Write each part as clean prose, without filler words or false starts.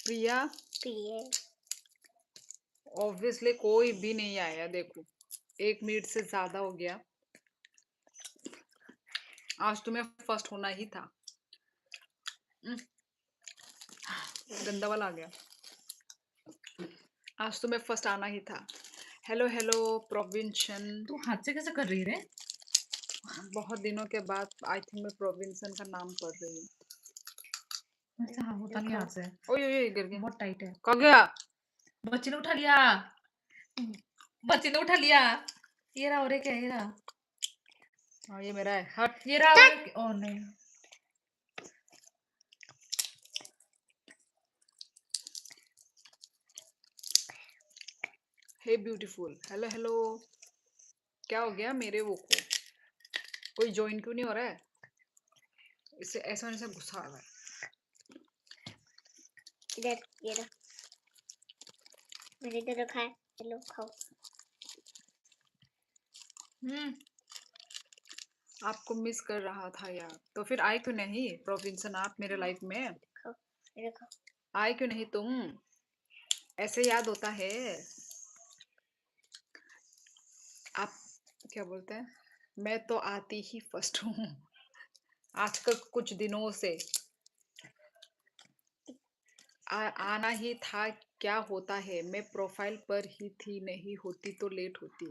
प्रिया पिए ऑब्वियसली कोई भी नहीं आया, देखो 1 मिनट से ज्यादा हो गया। आज तुम्हें फर्स्ट होना ही था। गंदा वाला आ गया। आज तुम्हें फर्स्ट आना ही था। हेलो हेलो प्रोविंशन। तू हाथ से कैसे कर रही रे? बहुत दिनों के बाद आई थिंक मैं प्रोविंसन का नाम पढ़ रही हूँ। मुझसे हाँ होता नहीं हाथ से, ओए ओए गिर गया। बहुत टाइट है। कहाँ गया? बच्ची ने उठा लिया, बच्ची ने उठा लिया। ये रहा, और क्या ये रहा, हाँ ये मेरा है, हट। ये रहा और ओ नहीं। Hey beautiful, hello hello. क्या हो गया मेरे वो को? कोई ज्वाइन क्यों नहीं हो रहा है? इससे ऐसा वैसा गुस्सा आ रहा है। इधर ये लो, मैंने इधर रखा है, चलो खाओ। आपको मिस कर रहा था यार, तो फिर आए क्यों नहीं प्रोविंसन आप मेरे लाइफ में? खाओ, ये खाओ। आए क्यों नहीं तुम? ऐसे याद होता है। आप क्या बोलते हैं, मैं तो आती ही फर्स्ट हूँ आजकल कुछ दिनों से। आना ही था। क्या होता है, मैं प्रोफाइल पर ही थी, नहीं होती तो लेट होती।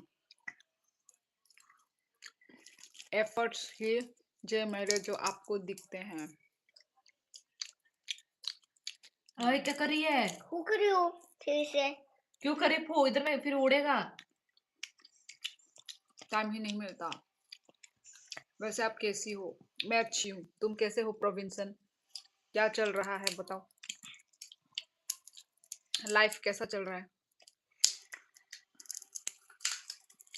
एफर्ट्स ही जो मेरे जो आपको दिखते हैं। अरे क्या कर रही है? हु कर रही हो फिर से? क्यों करे फो, इधर में फिर उड़ेगा। टाइम ही नहीं मिलता। वैसे आप कैसी हो? मैं अच्छी हूँ, तुम कैसे हो प्रोविंसन? क्या चल रहा है बताओ, लाइफ कैसा चल रहा है?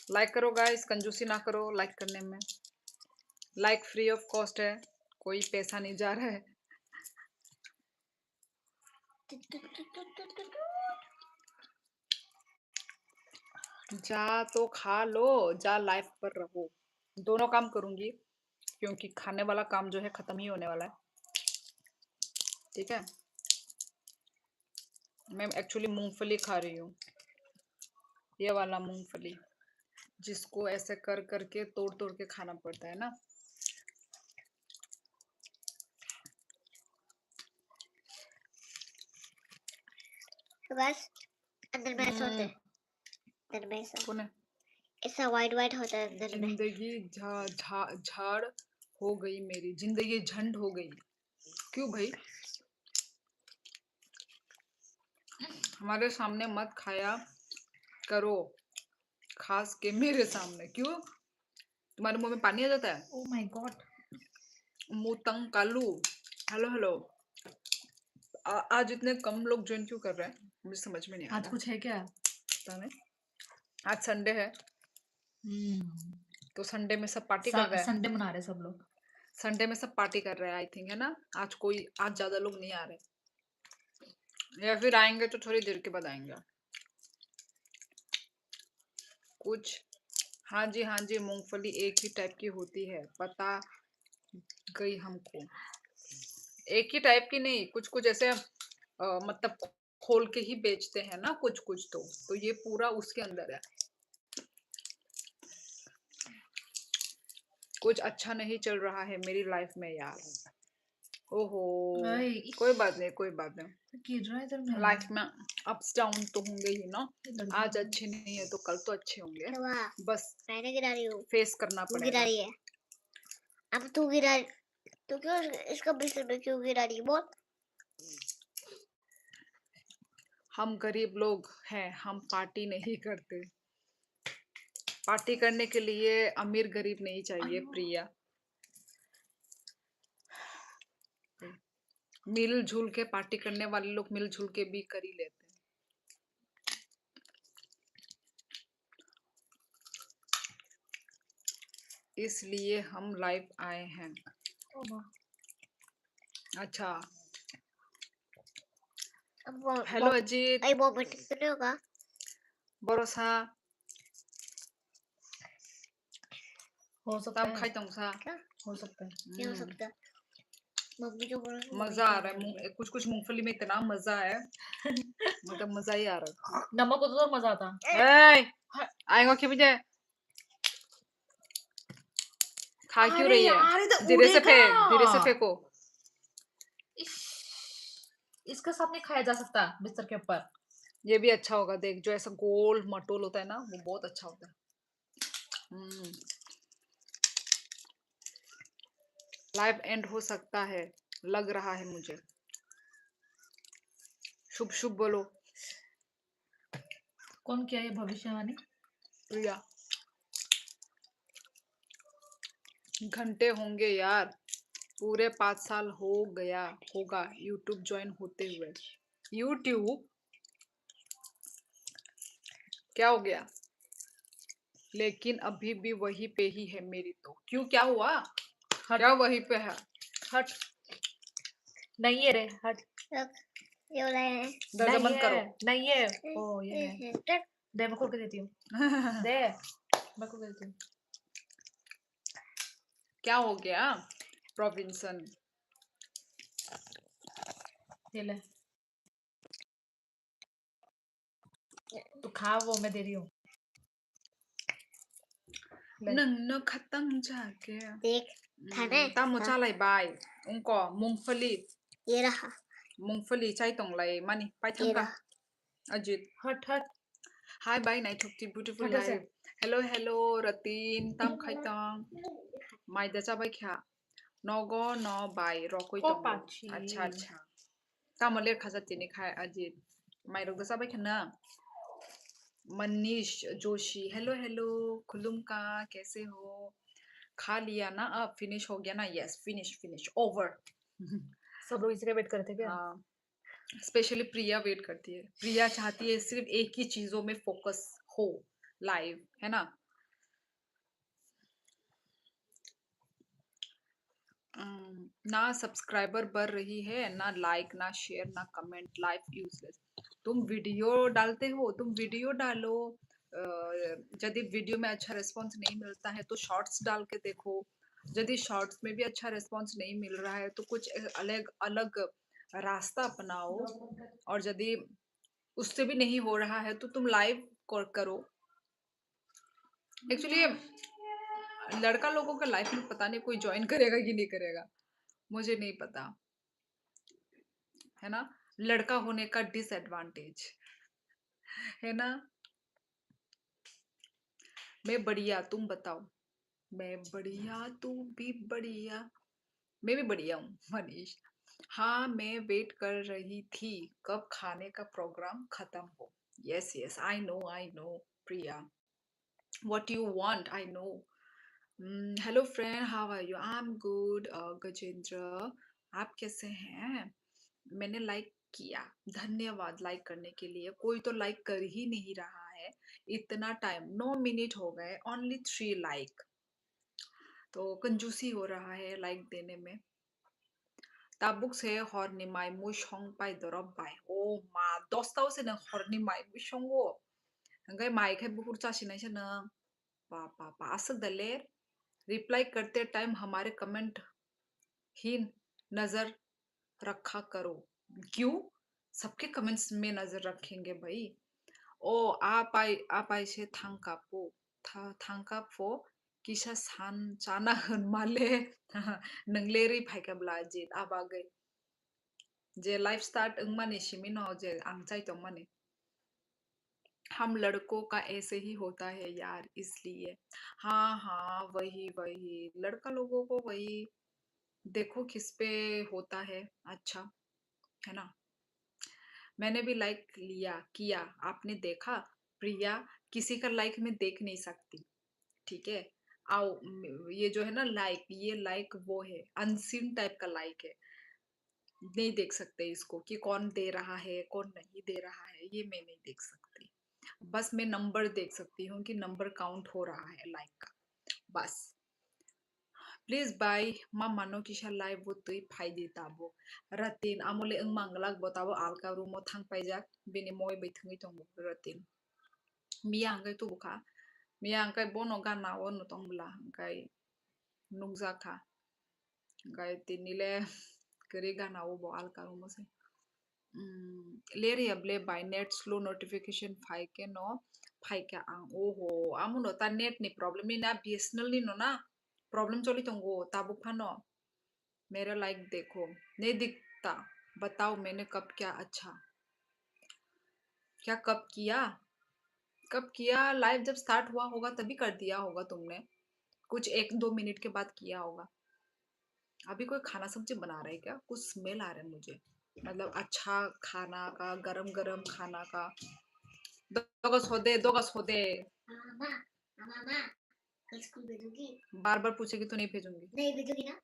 लाइक करो गाइस, कंजूसी ना करो लाइक करने में। लाइक फ्री ऑफ कॉस्ट है, कोई पैसा नहीं जा रहा है। जा तो खा लो, जा लाइफ पर रहो। दोनों काम करूंगी क्योंकि खाने वाला काम जो है खत्म ही होने वाला है। ठीक है, मैं एक्चुअली मूंगफली खा रही हूँ, ये वाला मूंगफली जिसको ऐसे कर करके तोड़ तोड़ के खाना पड़ता है ना। तो बस अंदर में ऐसा होता है, अंदर में ऐसा कौन है? ऐसा वाइट वाइट होता है अंदर में। जिंदगी झाड़ हो गई, मेरी जिंदगी झंड हो गई। क्यों भाई? हमारे सामने मत खाया करो, खास के मेरे सामने। क्यों, तुम्हारे मुंह में पानी आ जाता है? ओ माय गॉड, मुंह तंग कालू। Hello hello. आज इतने कम लोग ज्वाइन क्यों कर रहे हैं, मुझे समझ में नहीं आ आज रहा। कुछ है क्या? पता नहीं, आज संडे है तो संडे में सब पार्टी कर रहे हैं। संडे मना रहे सब लोग। संडे में सब पार्टी कर रहे हैं आई थिंक, है ना? आज ज्यादा लोग नहीं आ रहे, या फिर आएंगे तो थोड़ी देर के बाद आएंगे कुछ। हाँ जी हाँ जी, मूंगफली एक ही टाइप की होती है, पता गई हमको। एक ही टाइप की नहीं, कुछ कुछ ऐसे मतलब खोल के ही बेचते हैं ना कुछ कुछ, तो ये पूरा उसके अंदर है। कुछ अच्छा नहीं चल रहा है मेरी लाइफ में यार। ओहो, कोई बात नहीं कोई बात नहीं, गिर रहा है इधर में। लाइफ में अप्स डाउन तो होंगे ही ना। आज अच्छे नहीं है तो कल तो अच्छे होंगे, बस मैंने गिरा रही हूँ, फेस करना तू गिरा पड़ेगा। रही है। अब तू गिरा, तो क्यों इसका बिस्तर में क्यों गिरा रही है बोल? हम गरीब लोग हैं, हम पार्टी नहीं करते। पार्टी करने के लिए अमीर गरीब नहीं चाहिए प्रिया। मिलजुल के पार्टी करने वाले लोग मिलजुल के भी कर ही लेते हैं। इसलिए हम लाइव आए हैं। अच्छा, हेलो अजीत। वो मीटिंग तो नहीं होगा? भरोसा हो सकता तम है, खाई तम सा क्या हो सकता है। नहीं हो सकता? मम्मी जो बोल रही है मजा वही आ रहा है, कुछ कुछ मूंगफली में इतना मजा है, मतलब मजा ही आ रहा नमक हो तो मजा आता। है। आएगा क्यों मुझे खा क्यों अरे रही है? यार ये तो धीरे से फेंक, धीरे से उड़ेगा। फेंको। इश, इसका साथ नहीं खाया जा सकता बिस्तर के ऊपर। ये भी अच्छा होगा, देख जो ऐसा गोल मटोल होता है ना, वो बहुत अच्छा होता है। लाइव एंड हो सकता है, लग रहा है मुझे। शुभ शुभ बोलो। कौन किया ये भविष्यवाणी? प्रिया। घंटे होंगे यार, पूरे 5 साल हो गया होगा यूट्यूब ज्वाइन होते हुए। यूट्यूब क्या हो गया? लेकिन अभी भी वही पे ही है मेरी तो। क्यों, क्या हुआ? हट क्या वही पे है? हट, नहीं है रे, हट। ये हो रहा है दरवाजा नहीं बंद करो। है, नहीं है। ओ ये है, दे मैं खोल के देती हूँ, दे मैं खोल के देती हूँ। क्या हो गया प्रोविंसन? ये ले, तू खा, वो मैं दे रही हूँ। ले। नंग खत्म जाके देख खाना है तामो हाँ, चालाई बाय उनको मूंगफली ये रहा मूंगफली चाय तोंगलाई मानी पाई ये थंका रहा अजित हट हट हाय बाय नाइट थोक्ती ब्यूटीफुल हट से। लाइफ हेलो हेलो रतीन ताम खाइतोंग माइदा चाबाई ख्या नगो न बाय रकोई ओ तोंगो पाची। अच्छा अच्छा तामो लेर खाजातिनि खाय अजित माइरक दा चाबाई ख्या मनीष जोशी हेलो हेलो खुलुमका कैसे हो? खा लिया ना? अब फिनिश हो गया ना? Yes finish finish over. सब लोग इसी का वेट कर रहे थे क्या? स्पेशली प्रिया वेट करती है, प्रिया चाहती है सिर्फ एक ही चीजों में फोकस हो, लाइव है ना। ना सब्सक्राइबर बढ़ रही है, ना लाइक, ना शेयर, ना कमेंट, लाइफ यूजलेस। तुम वीडियो डालते हो, तुम वीडियो डालो। यदि वीडियो में अच्छा रिस्पॉन्स नहीं मिलता है तो शॉर्ट्स डाल के देखो। यदि शॉर्ट्स में भी अच्छा रिस्पॉन्स नहीं मिल रहा है तो कुछ अलग अलग रास्ता अपनाओ। और यदि उससे भी नहीं हो रहा है तो तुम लाइव करो। एक्चुअली लड़का लोगों का लाइफ में पता नहीं कोई ज्वाइन करेगा कि नहीं करेगा, मुझे नहीं पता, है ना। लड़का होने का डिसएडवांटेज है ना। मैं बढ़िया, तुम बताओ। मैं बढ़िया, तू भी बढ़िया। मैं भी बढ़िया हूँ मनीष। हाँ मैं वेट कर रही थी कब खाने का प्रोग्राम खत्म हो। Yes yes I know Priya what you want I know. Hello friend how are you? I am good. Gajendra आप कैसे हैं? मैंने लाइक किया, धन्यवाद लाइक करने के लिए। कोई तो लाइक कर ही नहीं रहा है, इतना टाइम 9 मिनट हो गए, ओनली 3 लाइक। तो कंजूसी हो रहा है लाइक देने में। ताबुकसे हरनिमाय मुसं पाइदरब बाय ओ मा 10तावसे नों हरनिमाय मुसंगो ओमफ्राय माइखाय बुहुर जासिनायसो नों पापा आसक दलेर रिप्लाई करते टाइम हमारे कमेंट ही नजर रखा करो। क्यों? सबके कमेंट्स में नजर रखेंगे भाई। ओ आप ऐसे थांकापो किसा सान चाना होन माले नंगलेरी फाइकाब्ला जित आबागै जे लाइफ स्टार्ट अंग माने सिमिनो जे आंचाई तो माने हम लड़कों का ऐसे ही होता है यार, इसलिए। हाँ हाँ वही वही लड़का लोगों को वही देखो किस पे होता है अच्छा, है ना। मैंने भी लाइक लिया किया, आपने देखा? प्रिया किसी का लाइक मैं देख नहीं सकती, ठीक है। आओ ये जो है ना लाइक, ये लाइक वो है अनसीन टाइप का लाइक है, नहीं देख सकते इसको कि कौन दे रहा है कौन नहीं दे रहा है, ये मैं नहीं देख सकती। बस मैं नंबर देख सकती हूँ कि नंबर काउंट हो रहा है लाइक का, बस। प्लीज बाय मा मानो किसा लाइव बुतुई फाइदि ताबो रातिन आमले ओं मांगलाक बताबो आलका रूमो थांग पाइजाक बेनि मय बैथंगै दंबो रातिन मिया आंगाय तुबुखा मिया आंगाय बनो गाना अनो तंबला आंगाय नुंगजाखा आंगाय तिनिले करेगा ना वो बाल कारूंगा से Leri able by net slow notification fai ke no fai ke ang oho amu no ta net ni problem ni na BSNL ni no na problem चली तुमको ताबु फानो मेरा लाइक देखो नहीं दिखता बताओ मैंने कब क्या अच्छा क्या कब किया लाइव जब स्टार्ट हुआ होगा तभी कर दिया होगा तुमने कुछ 1-2 मिनट के बाद किया होगा अभी कोई खाना सब्जी बना रहा है क्या कुछ स्मेल आ रहा है मुझे मतलब अच्छा खाना का गरम गरम खाना का दोगस होदे मामा मामा कल स्कूल भेजोगी बार बार पूछेगी तो नहीं भेजूंगी नहीं भेजोगी ना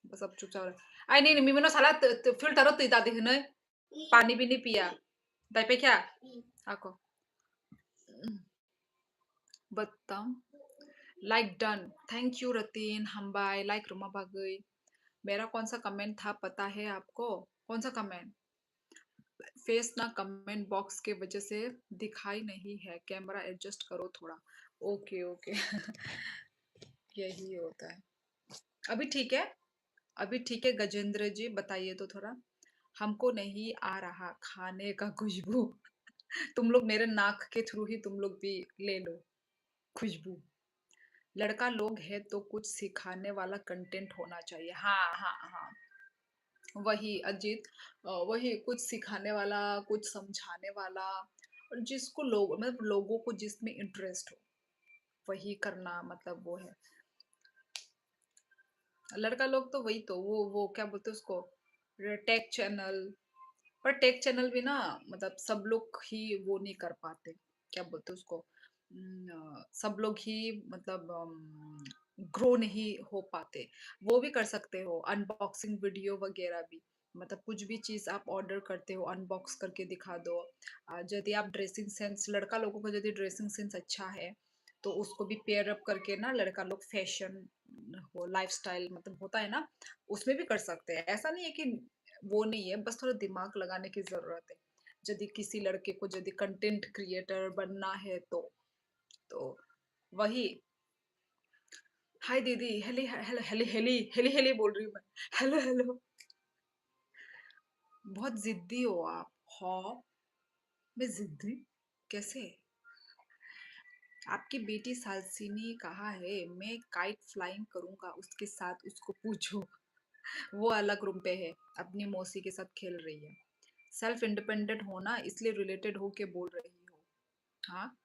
बस अब चुपचाप रह आई नहीं मिमी नो साला फिल्टर तो इता देखने पानी भी नहीं पिया दाई पे क्या आको बताओ like done thank you Ratin हम्बाई लाइक रुमा बागई मेरा कौन सा कमेंट था पता है आपको कौन सा कमेंट फेस ना कमेंट बॉक्स के वजह से दिखाई नहीं है कैमरा एडजस्ट करो थोड़ा ओके ओके यही होता है अभी ठीक है अभी ठीक है गजेंद्र जी बताइए तो थोड़ा हमको नहीं आ रहा खाने का खुशबू तुम लोग मेरे नाक के थ्रू ही तुम लोग भी ले लो खुशबू लड़का लोग है तो कुछ सिखाने वाला कंटेंट होना चाहिए हाँ हाँ हाँ वही अजीत वही कुछ सिखाने वाला कुछ समझाने वाला और जिसको लोग मतलब लोगों को जिसमें इंटरेस्ट हो वही करना मतलब वो है लड़का लोग तो वही तो वो क्या बोलते हैं उसको टेक चैनल पर टेक चैनल भी ना मतलब सब लोग ही वो नहीं कर पाते क्या बोलते हैं उसको सब लोग ही मतलब ग्रो नहीं हो पाते वो भी कर सकते हो अनबॉक्सिंग वीडियो वगैरह भी मतलब कुछ भी चीज आप ऑर्डर करते हो अनबॉक्स करके दिखा दो यदि आप ड्रेसिंग सेंस लड़का लोगों को यदि ड्रेसिंग सेंस अच्छा है तो उसको भी पेयर अप करके ना लड़का लोग फैशन हो लाइफस्टाइल मतलब होता है ना उसमें भी कर सकते हैं ऐसा नहीं है कि वो नहीं है बस थोड़ा दिमाग लगाने की जरूरत है यदि किसी लड़के को यदि कंटेंट क्रिएटर बनना है तो वही हाय दीदी हेली हेली हेली हेली हेली हेली बोल रही हूँ मैं हेलो हेलो बहुत जिद्दी हो आप हाँ मैं जिद्दी कैसे आपकी बेटी सालसिनी कहाँ है मैं काइट फ्लाइंग करूंगा उसके साथ उसको पूछो वो अलग रूम पे है अपनी मौसी के साथ खेल रही है सेल्फ इंडिपेंडेंट होना इसलिए रिलेटेड हो के बोल रही हो हाँ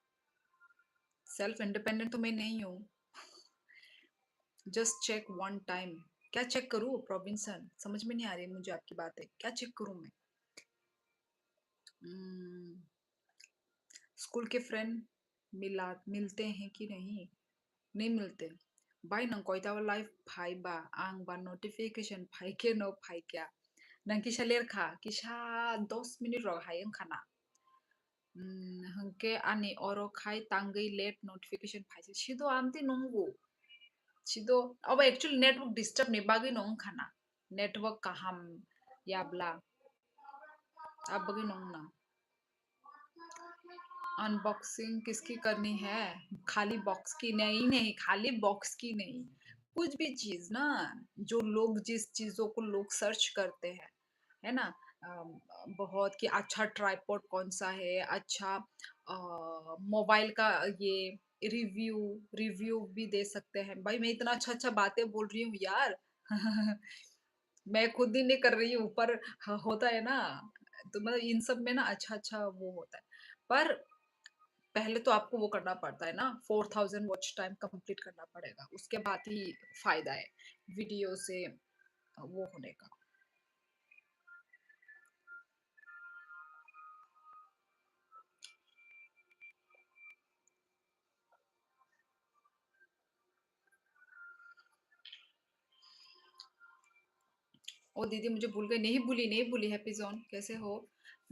सेल्फ इंडिपेंडेंट तो मैं नहीं हूँ जस्ट चेक वन टाइम क्या चेक करूँ प्रोविंसन समझ में नहीं आ रही मुझे आपकी बात है क्या चेक करूँ मैं स्कूल के फ्रेंड मिलते हैं कि नहीं नहीं मिलते बाय नंग कोई तावा लाइफ फाइ बा आंग बा नोटिफिकेशन फाइ के no फाइ क्या नंग किसा लेर खा किसा 10 मिनिट रग हाय खाना hengke ani oro khai tangai late notification phaise sido amte nonggo sido aba actually network disturb ni bagi nong khana network kaham yabla ab bagi nong na unboxing किसकी करनी है खाली बॉक्स की नहीं नहीं खाली बॉक्स की नहीं कुछ भी चीज ना जो लोग जिस चीजों को लोग सर्च करते हैं है ना बहुत कि अच्छा ट्राइपॉड कौन सा है अच्छा मोबाइल का ये रिव्यू रिव्यू भी दे सकते हैं भाई मैं इतना अच्छा अच्छा बातें बोल रही हूँ यार मैं खुद ही नहीं कर रही हूँ पर होता है ना तो मतलब इन सब में ना अच्छा अच्छा वो होता है पर पहले तो आपको वो करना पड़ता है ना 4000 वॉच टाइम कंप्लीट करना पड़ेगा उसके बाद ही फायदा है वीडियो से वो होने का ओ दीदी मुझे भूल गई नहीं भूली हैप्पी जोन कैसे हो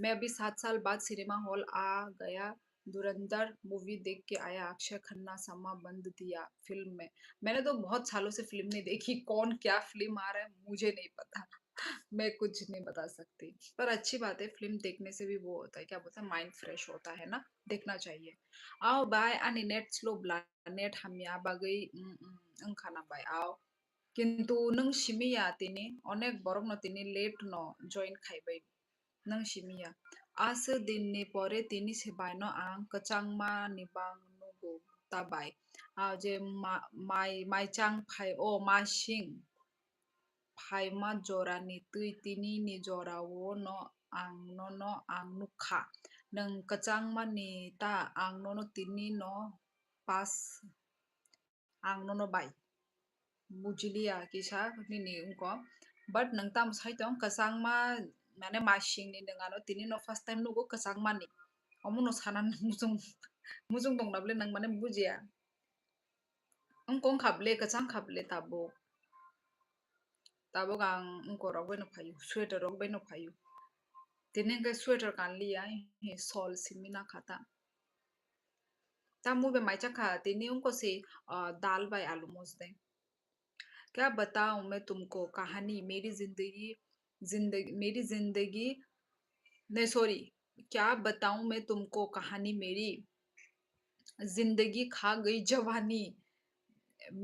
मैं अभी 7 साल बाद सिनेमा हॉल आ गया धुरंधर मूवी देख के आया अक्षय खन्ना समा बंद दिया फिल्म में मैंने तो बहुत सालों से फिल्म नहीं देखी कौन क्या फिल्म आ रहा है मुझे नहीं पता मैं कुछ नहीं बता सकती पर अच्छी बात है फिल्म देखने से भी वो होता है क्या बोलते हैं माइंड फ्रेश होता है ना देखना चाहिए आओ बाय अनि नेट स्लो ब्ला नेट हम यहाँ बगई खाना बाय आओ কিন্তু नों सिमिया तिनि अनेक borok no tini late no join khaibai nang simia aso dinni pore tini sebai no ang kachangma ni bang nugo tabai a je mai chang phai o ma sing phai ma jora ni tui tini ni jora wo no ang nukha nang kachangma ni ta ang no tini no pas ang no bai bujilia kisa nini ungko but nang tam sai tong kasangma mane masing ni nangano tini no first time nugo kasangma ni omuno sanan mujung dong nable nang mane bujia ungkong khable kasang khable tabo gang ungko rok no phayu sweater rok no phayu tini ke sweater kan liya he sol simina khata ta mu be mai cha kha tini ungko se dal bai alu mos de क्या बताऊं मैं तुमको कहानी मेरी जिंदगी नहीं sorry क्या बताऊं मैं तुमको कहानी मेरी जिंदगी खा गई जवानी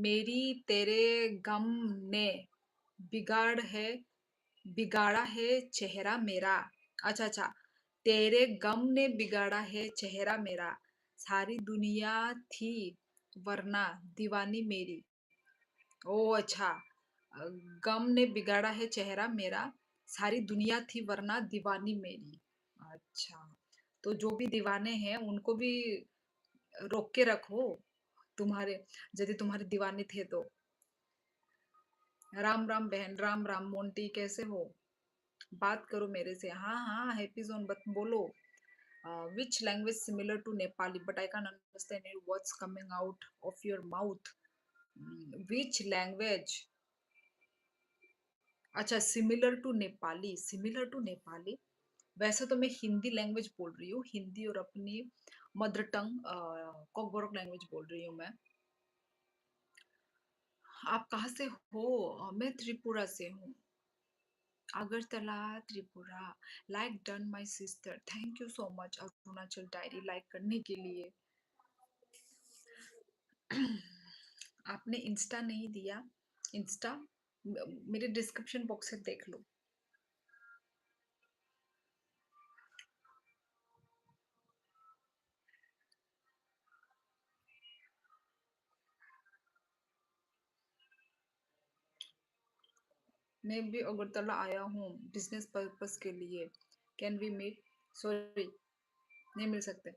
मेरी तेरे गम ने बिगाड़ है बिगाड़ा है चेहरा मेरा अच्छा अच्छा तेरे गम ने बिगाड़ा है चेहरा मेरा सारी दुनिया थी वरना दीवानी मेरी ओ अच्छा गम ने बिगाड़ा है चेहरा मेरा सारी दुनिया थी वरना दीवानी मेरी अच्छा तो जो भी दीवाने हैं उनको भी रोक के रखो तुम्हारे यदि तुम्हारे दीवाने थे तो राम राम बहन राम राम मोंटी कैसे हो बात करो मेरे से हाँ हाँ हैप्पी जोन बत बोलो which language similar to Nepali but I can't understand it what's coming out of your mouth which language अच्छा सिमिलर टू नेपाली वैसे तो मैं हिंदी लैंग्वेज बोल रही हूँ हिंदी और अपनी मदर टंग कोकबोरक लैंग्वेज बोल रही हूँ मैं आप कहाँ से हो मैं त्रिपुरा से हूँ Agartala Tripura like done my sister thank you so much Arunachal diary like करने के लिए आपने इंस्टा नहीं दिया इंस्टा मेरे डिस्क्रिप्शन बॉक्स से देख लो मैं भी अगरतला आया हूँ बिजनेस पर्पस के लिए कैन वी मीट सॉरी नहीं मिल सकते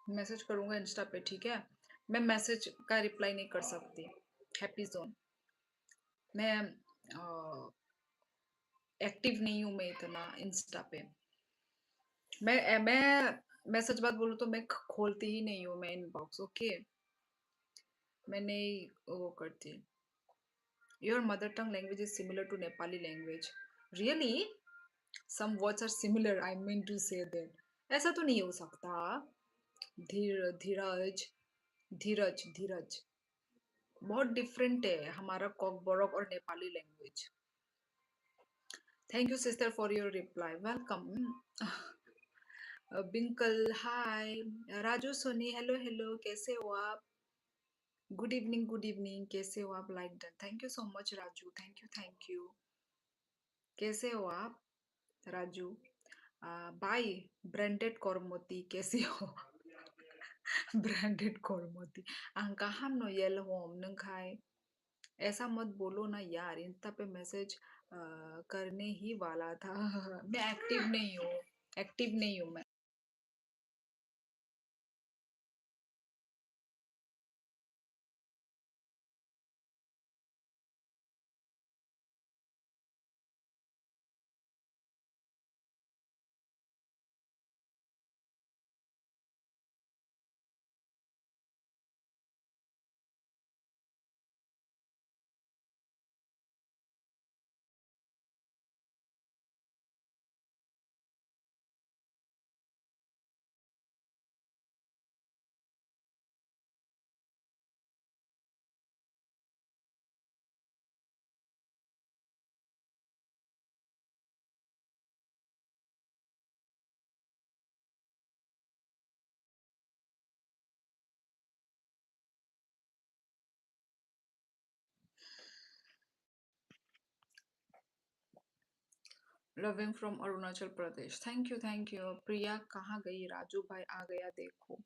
मैसेज करूंगा इंस्टा पे ठीक है मैं मैसेज का रिप्लाई नहीं कर सकती हैप्पी जोन मैं एक्टिव नहीं हूँ मैं इतना इंस्टा पे मैं सच बात बोलूँ तो मैं खोलती ही नहीं हूँ मैं इनबॉक्स ओके मैं नहीं वो करती your mother tongue language is similar to Nepali language really some words are similar I mean to say that ऐसा तो नहीं हो सकता धीरज धीरज धीरज बहुत डिफरेंट है हमारा कॉकबोरक और Nepali language thank you sister for your reply welcome Binkal hi Raju Soni hello hello कैसे हो आप गुड इवनिंग कैसे हो आप like done thank you so much Raju thank you कैसे हो आप राजू बाय ब्रांडेड कॉर्मोती कैसे हो ब्रांडेड कॉर्मोती आंका हम नो येल होम नंखाई ऐसा मत बोलो ना यार इंस्टा पे मैसेज करने ही वाला था मैं एक्टिव नहीं हूँ मैं loving from Arunachal Pradesh. Thank you. Priya कहाँ गई? राजू भाई आ गया देखो।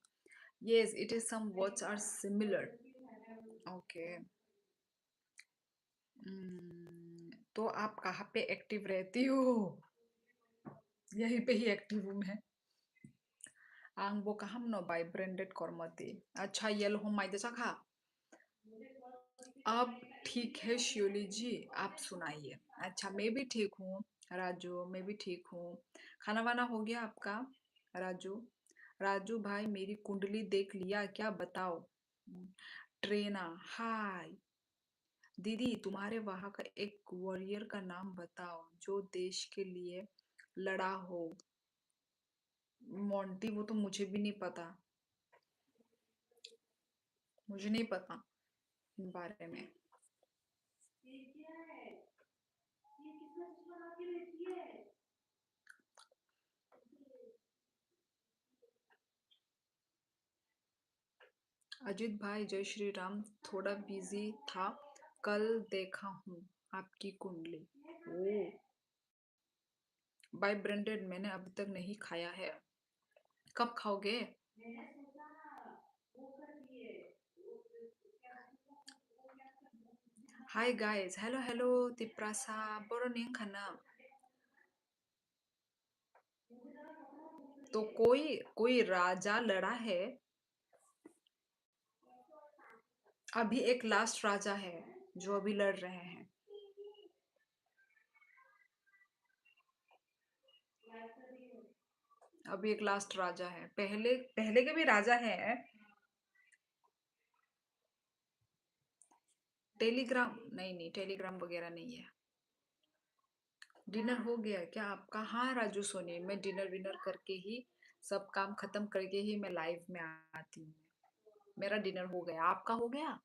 Yes, it is some words are similar. Okay. तो आप कहाँ पे एक्टिव रहती हो? यहीं पे ही एक्टिव हूँ मैं। आंग बो कहम नो बाय ब्रांडेड कॉर्मती। अच्छा यल हो माइदे खा। अब ठीक है शियोली जी, आप सुनाइए। अच्छा मैं भी ठीक हूँ राजू, मैं भी ठीक हूँ। खाना वाना हो गया आपका राजू? राजू भाई मेरी कुंडली देख लिया क्या, बताओ। ट्रेना हाय। दीदी तुम्हारे वहां का एक वॉरियर का नाम बताओ जो देश के लिए लड़ा हो। मोंटी वो तो मुझे भी नहीं पता, मुझे नहीं पता इन बारे में। अजित भाई जय श्री राम, थोड़ा बिजी था, कल देखा हूँ आपकी कुंडली। ओ बाय ब्रांडेड मैंने अभी तक नहीं खाया है, कब खाओगे? Hi guys, hello hello Tiprasa बोरो खाना। तो कोई राजा लड़ा है? अभी एक लास्ट राजा है जो अभी लड़ रहे हैं। अभी एक लास्ट राजा है, पहले पहले के भी राजा हैं। टेलीग्राम नहीं, टेलीग्राम वगैरह नहीं है। डिनर हो गया क्या आपका? हाँ राजू सोनी, मैं डिनर विनर करके ही सब काम खत्म करके ही मैं लाइव में आती हूँ। मेरा डिनर हो गया, आपका हो गया?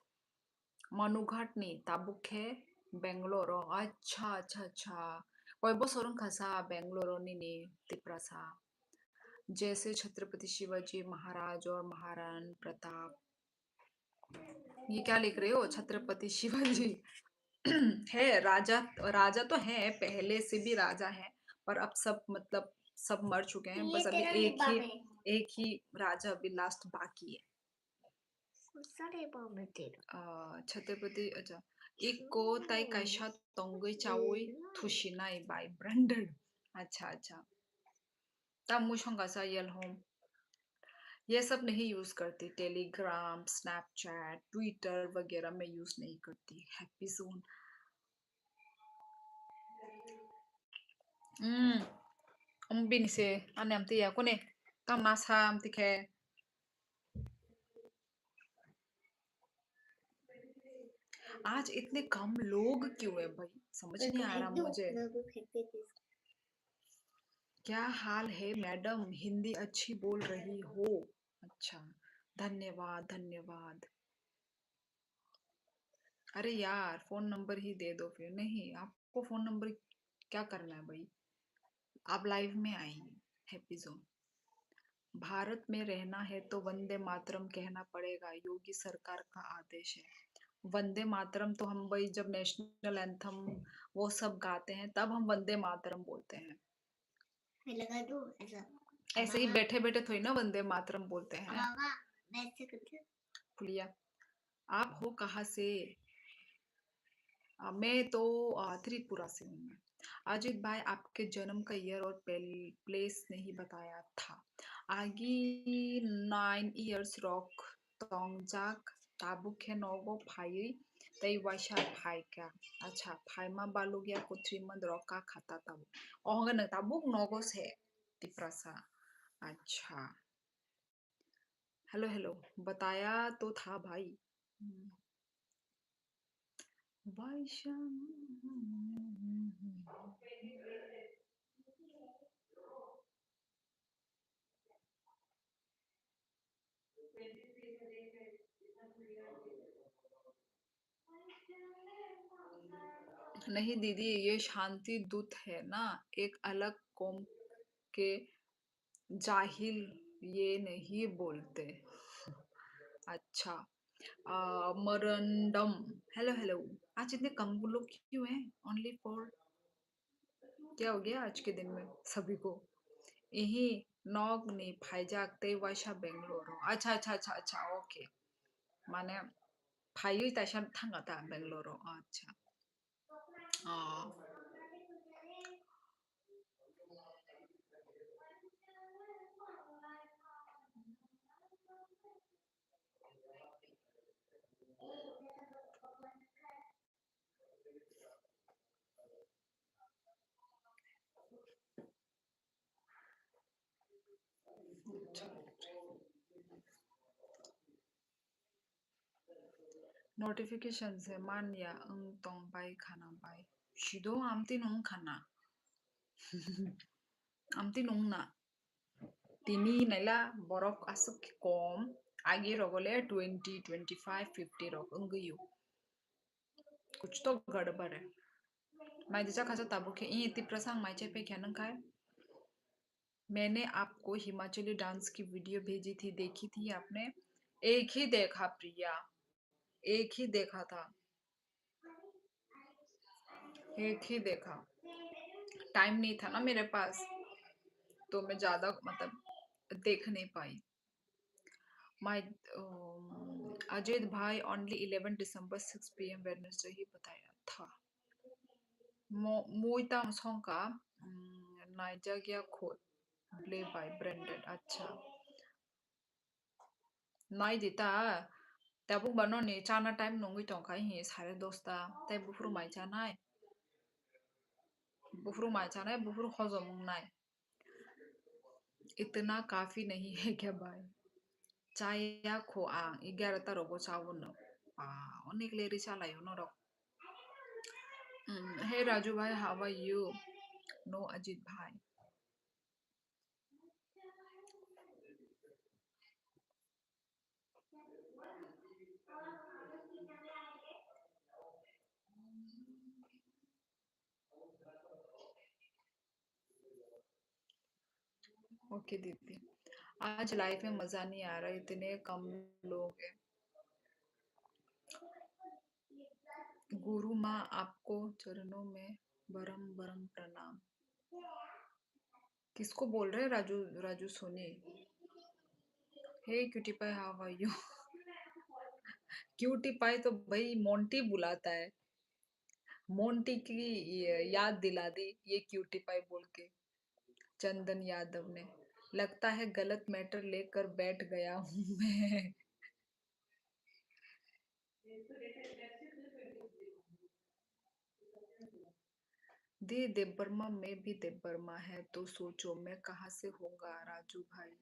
मनुघाट नहीं ताबुक है बेंगलोर। अच्छा वैभव सोरंग खासा बेंगलोर नी तिप्रासा। जैसे छत्रपति शिवाजी महाराज और महारानी प्रताप। ये क्या लिख रहे हो? छत्रपति शिवाजी है राजा, राजा तो है, पहले से भी राजा है, पर अब सब मतलब सब मर चुके हैं, ये बस अभी तेरा डिब्बा में एक ही राजा अभी लास्ट बाकी है। सारे डिब्बा में तेरा छत्रपति अच्छा इको ताई कैशा तोंगई चावई थुशिनाई बाय ब्रांडेड। अच्छा तब मुशंगासा यल होम ये सब नहीं यूज करती, टेलीग्राम स्नैपचैट ट्विटर वगैरह में यूज नहीं करती। Happy zone. बिनसे अन्य आमती या कोने तम नासा आमती खे। आज इतने कम लोग क्यों है भाई, समझ नहीं आ रहा मुझे। क्या हाल है मैडम, हिंदी अच्छी बोल रही हो। अच्छा धन्यवाद। अरे यार फोन नंबर ही दे दो फिर। नहीं आपको फोन नंबर क्या करना है भाई, आप लाइव में आइए। Happy zone. भारत में रहना है तो वंदे मातरम कहना पड़ेगा, योगी सरकार का आदेश है। वंदे मातरम तो हम भाई जब नेशनल एंथम वो सब गाते हैं तब हम वंदे मातरम बोलते हैं। लगा दो ऐसा ऐसे ही बैठे बैठे थोड़ी ना वंदे मातरम बोलते हैं। मामा मैं ऐसे करती फुलिया आप हो कहाँ से? मैं तो त्रिपुरा से हूँ मैं। अजित भाई आपके जन्म का ईयर और प्लेस नहीं बताया था। आगी 9 years रॉक तोंगजाक ताबुक है नोगो फाई तई वाशा फाई क्या। अच्छा फाइमा बालुगिया को 3 month रॉक का खाता तब ओहंगे न ताबुक नोगो से तिप्रासा। अच्छा हेलो बताया तो था भाई। वाइशा नहीं दीदी ये शांति दूत है ना, एक अलग कौम के जाहिल ये नहीं बोलते। अच्छा मरंडम हेलो आज इतने कम लोग क्यों हैं? ओनली फॉर क्या हो गया आज के दिन में सभी को? यही नॉग नहीं फाइजाकते वाशा बेंगलोर। अच्छा अच्छा अच्छा अच्छा ओके माने फाइव ताशा थांगाता बेंगलोर अच्छा notification से मान या तोंग बाई खाना बाई शिदो आमती नोंग खाना आमती नोंग ना तिनी नैला borok asuk kom agi rogole 20 25 50 rok ungyu कुछ तो गड़बड़ है मैं दिशा खासा ताबू के ये इतनी प्रसंग माइचे पे क्या नंग खाए मैंने आपको हिमाचली डांस की वीडियो भेजी थी देखी थी आपने एक ही देखा प्रिया एक ही देखा था एक ही देखा टाइम नहीं था ना मेरे पास तो मैं ज्यादा मतलब देख नहीं पाई माय अजय भाई ओनली 11 दिसंबर 6 PM वेडनेसडे ही बताया था मोइताम सोंका नाइजागिया खोद प्ले बाय ब्रेंडेड अच्छा नाइ दिता ताबुक बनोनी चाना टाइम नोंगै तोंखाय ही 10:30 ताइ बुफ्रु माइचानाय बुफ्रु हजमनाय इतना काफी नहीं है क्या भाई चाया खो आं 11 रगो चावनो अनेक लेरी चालायो न रक हे राजू भाई how are you no Ajit भाई ओके दीदी आज लाइफ में मजा नहीं आ रहा इतने कम लोग हैं गुरु माँ आपको चरणों में बरम बरम प्रणाम किसको बोल रहे हैं Raju Raju Soni hey cutie pie how are you cutie pie तो भाई मोंटी बुलाता है मोंटी की याद दिला दी ये क्यूटी पाई बोल के चंदन यादव ने लगता है गलत मैटर लेकर बैठ गया हूँ मैं दी देबबर्मा में भी देबबर्मा है तो सोचो मैं कहाँ से होगा राजू भाई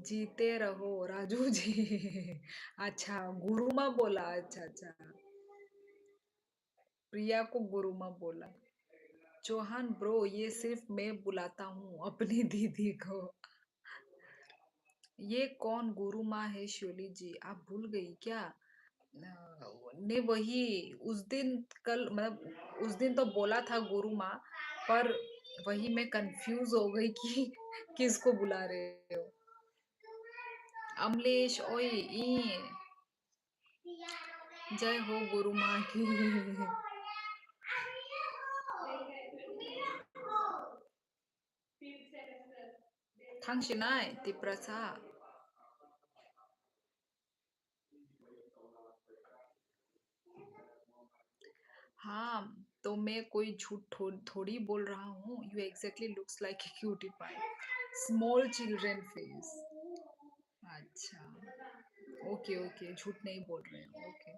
जीते रहो राजू जी अच्छा गुरुमा बोला अच्छा अच्छा प्रिया को गुरुमा बोला चौहान ब्रो ये सिर्फ मैं बुलाता हूँ अपनी दीदी को ये कौन गुरु माँ है शोली जी आप भूल गई क्या ने वही उस दिन कल मतलब उस दिन तो बोला था गुरु माँ पर वही मैं कंफ्यूज हो गई कि किसको बुला रहे हो अमलेश ओए ई जय हो गुरु माँ की थांशिनाय तिप्रसा हाँ तो मैं कोई झूठ थोड़ी बोल रहा हूँ you exactly looks like a cutie pie small children face अच्छा ओके ओके झूठ नहीं बोल रहे हैं ओके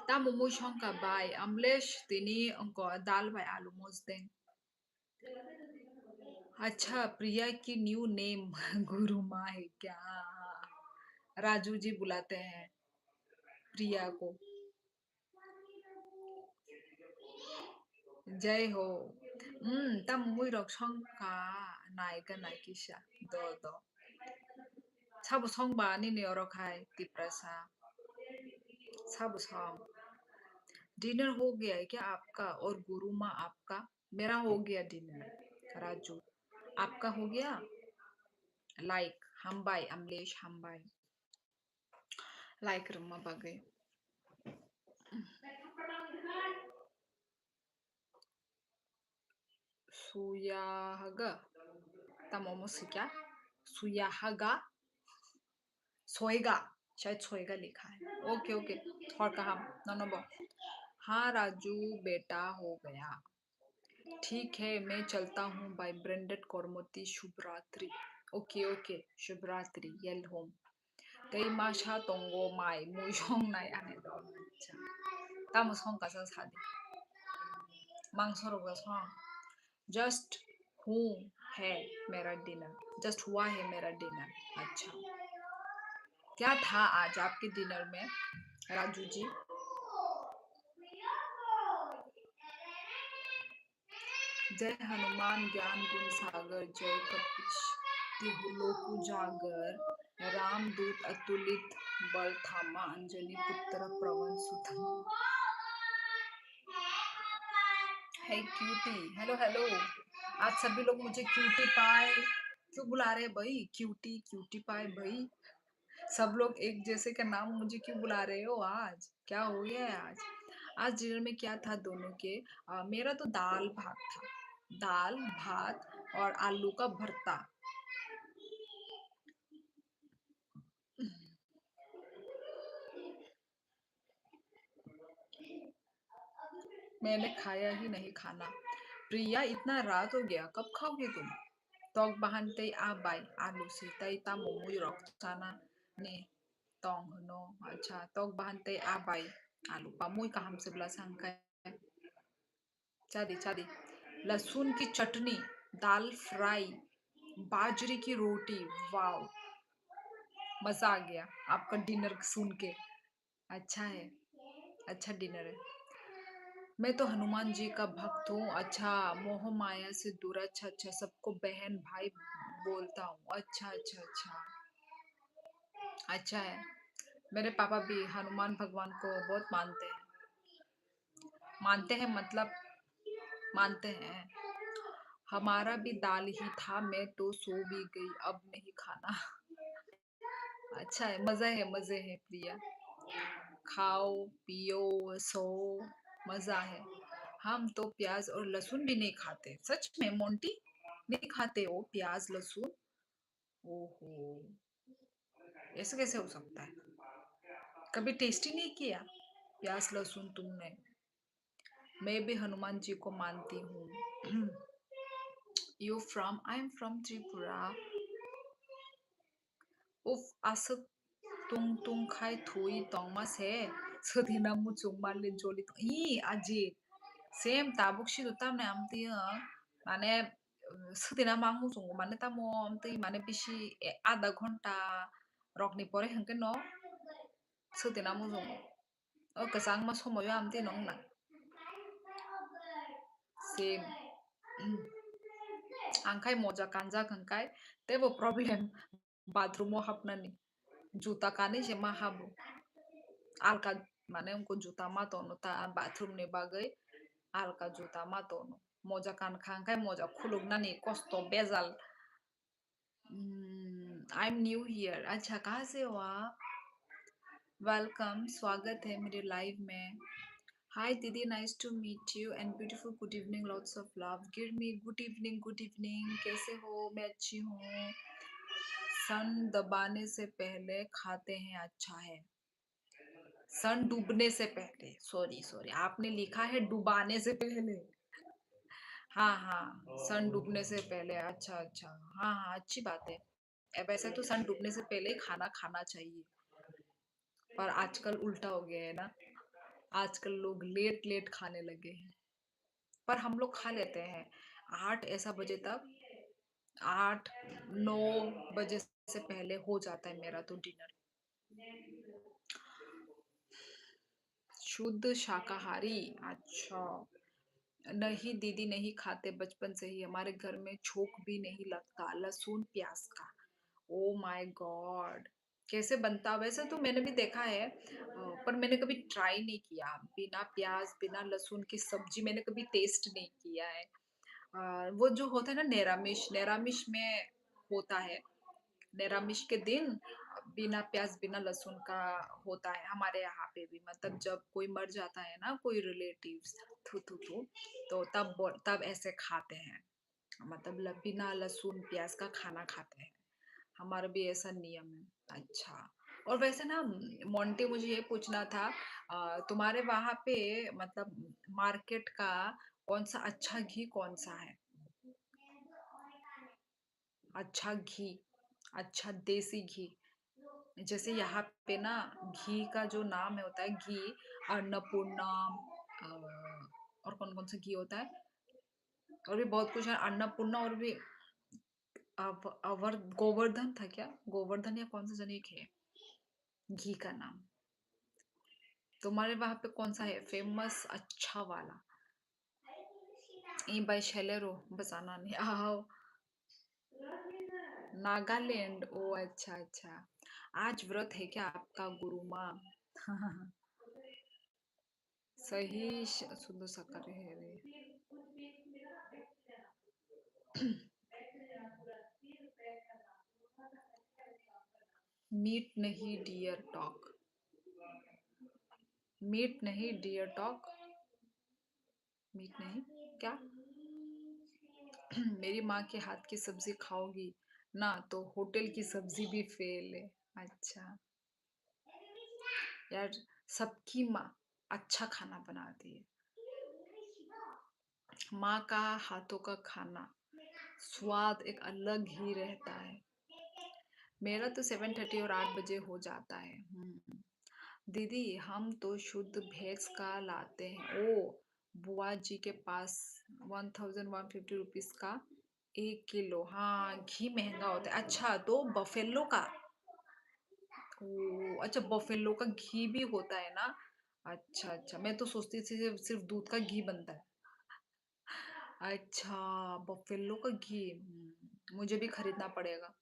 ता मोमो शंका बाय अमलेश तिनी अंको दाल बाय आलू मोजदें अच्छा प्रिया की न्यू नेम गुरु माँ है क्या राजू जी बुलाते हैं प्रिया को जय हो तम मुई रok शंका नायका नायकिशा दो साबु सॉन्ग बानी ने और खाए तिप्रसा साबु सॉन्ग डिनर हो गया है क्या आपका और गुरु माँ आपका मेरा हो गया डिनर राजू आपका हो गया लाइक हम बाय अमलेश हम बाय लाइक रम्मा बागे सुयाहगा तमोमोस क्या सुयाहगा सोएगा शायद सोएगा लिखा है ओके ओके और कहा नोनोबो हाँ राजू बेटा हो गया ठीक है मैं चलता हूँ बाय ब्रेंडेड कोरमोती शुभ रात्रि ओके ओके शुभ रात्रि यल होम कई माशा तोंगो माई मुयोंग नाई आने दो अच्छा तामो सोंग का सादी मांगसोरोगा सोंग जस्ट हूँ है मेरा डिनर जस्ट हुआ है मेरा डिनर अच्छा क्या था आज आपके डिनर में राजू जी जय हनुमान ज्ञान गुण सागर जय कपीश तिहु लोक उजागर रामदूत अतुलित बल धामा अंजनी पुत्र पवन सुत है क्यूटी हेलो हेलो आज सभी लोग मुझे क्यूटी पाए क्यों बुला रहे हैं भाई क्यूटी क्यूटी पाए भाई सब लोग एक जैसे का नाम मुझे क्यों बुला रहे हो आज क्या हो गया है आज आज डिनर में क्या था दोनों के मेरा तो दाल भात था दाल भात और आलू का भरता मैंने खाया ही नहीं खाना प्रिया इतना रात हो गया कब खाओगे तुम tog bahantay abay आलू से तई ता मोमोज रखसाना ने तोंग नो अच्छा tog bahantay abay आलू पामुई का हमसे बुला संका चादी चादी लहसुन की चटनी दाल फ्राई बाजरे की रोटी वाव मजा आ गया आपका डिनर सुन के अच्छा है अच्छा डिनर है मैं तो हनुमान जी का भक्त हूँ अच्छा मोह माया से दूर अच्छा अच्छा सबको बहन भाई बोलता हूँ अच्छा अच्छा अच्छा अच्छा है मेरे पापा भी हनुमान भगवान को बहुत मानते हैं मतलब मानते हैं हमारा भी दाल ही था मैं तो सो भी गई अब नहीं खाना अच्छा है मजे है प्रिया खाओ पियो सो मजा है हम तो प्याज और लहसुन भी नहीं खाते सच में मोंटी नहीं खाते हो प्याज लहसुन ओहो ऐसे कैसे हो सकता है कभी टेस्टी नहीं किया प्याज लहसुन तुमने मैं भी हनुमान जी को मानती हूँ you from I am from Tripura उफ असक तुंग तुंग खाई थुई तोंगमा से सदिना मुचुंग माले जोली ई आजी सेम ताबुक 시도 땀내 암띠어 माने सदिना मांग मुचुंग माने तामो 암ती माने बिसी आधा घंटा रकनि परे हंके न सदिना मुचुंग ओ कसang ma somoyo amti nong na सेम आंखाय मजा कांजा खंखाय तेबो प्रॉब्लेम बाथरूमो हाबनानै जुता काने जे मा हाबो आलका माने उनको जूता मा तोनो ता बाथरूम ने बागै आलका जूता मा तोनो मोजा कान खांखाय मोजा खुलुगनानै कष्ट बेजाल आई एम न्यू हियर अच्छा कहाँ से हो आप वेलकम स्वागत है मेरे लाइव में हाय दीदी nice to meet you and beautiful good evening lots of love give me good evening कैसे हो मैं अच्छी हूँ सन दबाने से पहले खाते हैं अच्छा है सन डूबने से पहले सॉरी सॉरी आपने लिखा है डुबाने से पहले हाँ हाँ सन डूबने से पहले अच्छा अच्छा हाँ हाँ अच्छी बात है वैसे तो सन डूबने से पहले ही खाना खाना चाहिए पर आजकल उल्टा हो गया है ना आजकल लोग लेट लेट खाने लगे हैं पर हम लोग खा लेते हैं 8 ऐसा बजे तक 8-9 बजे से पहले हो जाता है मेरा तो डिनर शुद्ध शाकाहारी अच्छा नहीं दीदी नहीं खाते बचपन से ही हमारे घर में छोक भी नहीं लगता लहसुन प्याज का ओ माय गॉड कैसे बनता वैसे तो मैंने भी देखा है पर मैंने कभी ट्राई नहीं किया बिना प्याज बिना लहसुन की सब्जी मैंने कभी टेस्ट नहीं किया है वो जो होता है ना निरामिष निरामिष में होता है निरामिष के दिन बिना प्याज बिना लहसुन का होता है हमारे यहाँ पे भी मतलब जब कोई मर जाता है ना कोई रिलेटिव्स थू थू थू तो तब ऐसे खाते हैं मतलब बिना लहसुन प्याज का खाना खाते हैं। हमारा भी ऐसा नियम है। अच्छा। और वैसे ना मोंटी मुझे ये पूछना था तुम्हारे वहाँ पे मतलब मार्केट का कौन-सा अच्छा घी कौन-सा है? अच्छा घी, अच्छा देसी घी। जैसे यहाँ पे ना घी का जो नाम है होता है घी अन्नपूर्णा अ, और कौन-कौन सा घी होता है? और भी बहुत कुछ है अन्नपूर्णा और भी गोवर्धन था क्या? गोवर्धन या कौन सा जन एक है घी का नाम। तुम्हारे वहाँ पे कौन सा है फेमस अच्छा वाला? ई बाई शेलेरो बताना नहीं आओ नागालैंड ओ अच्छा अच्छा आज व्रत है क्या आपका गुरु माँ सही शुद्ध शाकाहारी है वे मीट नहीं डियर टॉक मीट नहीं डियर टॉक मीट नहीं क्या मेरी माँ के हाथ की सब्जी खाओगी ना तो होटल की सब्जी भी फेल है अच्छा यार सबकी माँ अच्छा खाना बनाती है माँ का हाथों का खाना स्वाद एक अलग ही रहता है मेरा तो 7:30 और 8 बजे हो जाता है दीदी हम तो शुद्ध भैंस का लाते हैं ओ बुआ जी के पास 1150 रुपीज का 1 किलो हाँ घी महंगा होता है अच्छा तो बफेलो का ओ अच्छा बफेलो का घी भी होता है ना अच्छा अच्छा मैं तो सोचती थी सिर्फ दूध का घी बनता है अच्छा बफेलो का घी मुझे भी खरीदना पड़ेगा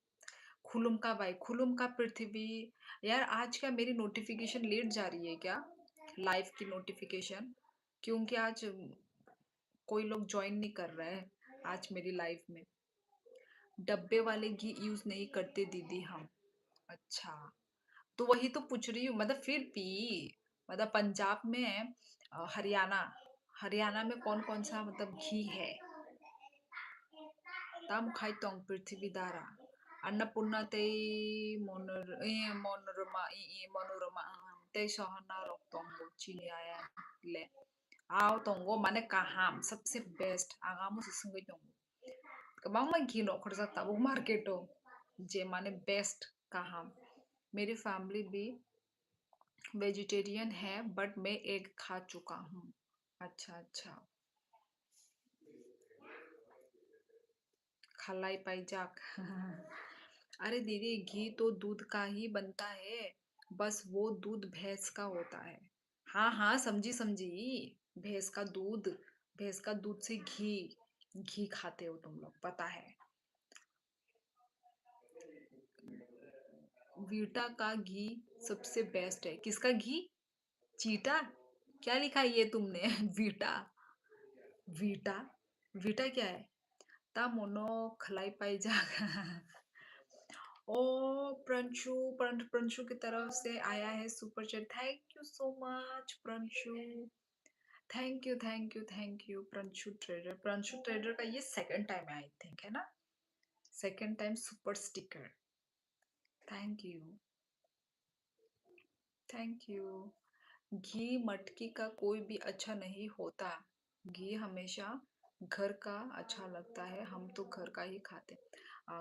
खुलुम का भाई खुलुम का पृथ्वी यार आज क्या मेरी नोटिफिकेशन लेट जा रही है क्या लाइव की नोटिफिकेशन क्योंकि आज कोई लोग ज्वाइन नहीं कर रहे हैं आज मेरी लाइव में डब्बे वाले घी यूज नहीं करते दीदी हम अच्छा तो वही तो पूछ रही हूँ मतलब फिर भी मतलब पंजाब में हरियाणा हरियाणा में कौन कौन सा मतलब घी है Tam khai tong Prithvidara. Annapurna te monorama monorama te sohana rok tonggo chini aya le. Ao tonggo mane kaham सबसे बेस्ट आगामो सिसंगै tonggo. गोबां मानखि नखर जाताबो मार्केटो जे माने बेस्ट kaham. मेरी फैमिली भी वेजिटेरियन है बट मैं एग खा चुका हूँ अच्छा अच्छा खलाई पाइजाक अरे दीदी घी तो दूध का ही बनता है बस वो दूध भैंस का होता है हाँ हाँ समझी समझी भैंस का दूध से घी घी खाते हो तुम लोग पता है वीटा का घी सबसे बेस्ट है किसका घी चीटा क्या लिखा है ये तुमने वीटा वीटा वीटा क्या है ता मोनो खलाई पाइजाक ओ प्रंशु प्रंशु की तरफ से आया है super chat thank you so much Pranshu thank you Pranshu trader का ये सेकंड टाइम है आई थिंक है ना second time super sticker thank you thank you घी मटकी का कोई भी अच्छा नहीं होता घी हमेशा घर का अच्छा लगता है हम तो घर का ही खाते